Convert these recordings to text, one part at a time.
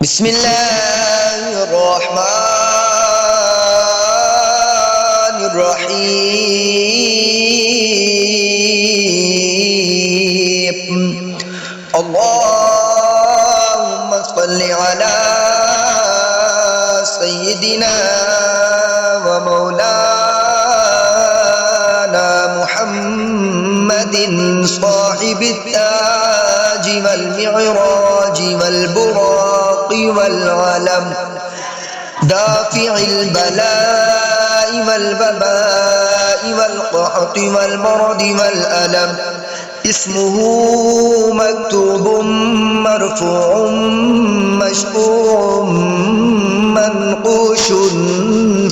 بسم الله الرحمن الرحيم. اللهم صل على سيدنا ومولانا محمد صاحب التاج والمعراج والبراق والعلم، دافع البلاء والوباء والقحط والمرض والألم. اسمه مكتوب مرفوع مشفوع منقوش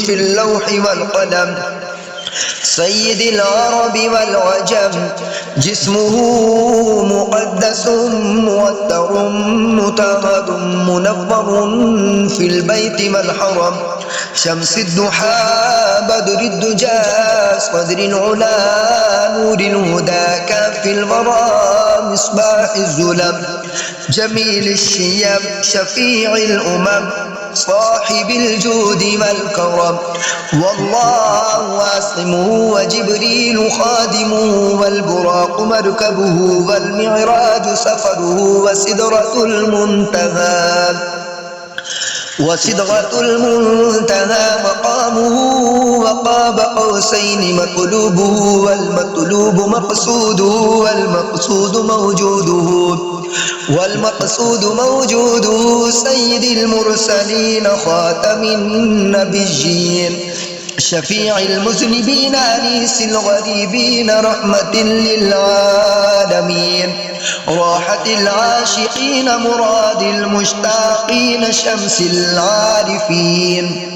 في اللوح والقلم. سيد العرب والعجم، جسمه مقدس موتر مطهر منور في البيت والحرم. شمس الضحى بدر الدجى صدر العلا نور الهدى كاف الورى مصباح الظلم. جميل الشيم شفيع الأمم صاحب الجود والكرم. والله عاصمه وجبريل خادمه والبراق مركبه والمعراج سفره وسدرة المنتهى مقامه وقاب قوسين مطلوبه والمطلوب مقصوده والمقصود موجوده. سيد المرسلين خاتم النبيين شفيع المذنبين أنيس الغريبين رحمة للعالمين. راحة العاشقين مراد المشتاقين شمس العارفين.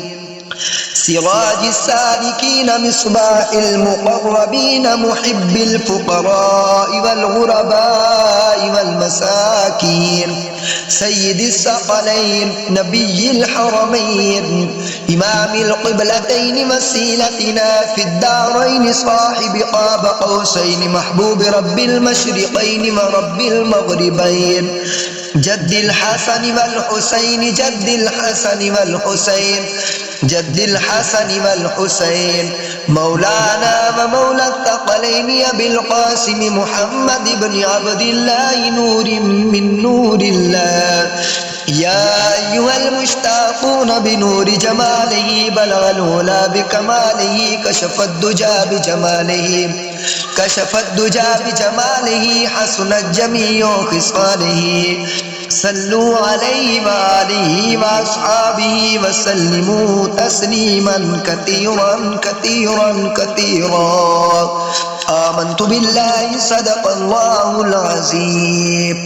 سراج السالكين مصباح المقربين محب الفقراء والغرباء والمساكين. سيد الثقلين نبي الحرمين إمام القبلتين وسيلتنا في الدارين صاحب قاب قوسين محبوب رب المشرقين ورب المغربين. جد الحسن والحسين مولانا ومولى الثقلين أبي القاسم محمد بن عبد الله نور من نور الله. يا أيها المشتاقون بنور جماله بلغ العلا بكماله كشف الدجى بجماله حسنت جميع خصاله. صلوا عليه وآله وأصحابه وسلموا تسليما كثيرا كثيرا كثيرا. آمنت بالله صدق الله العظيم.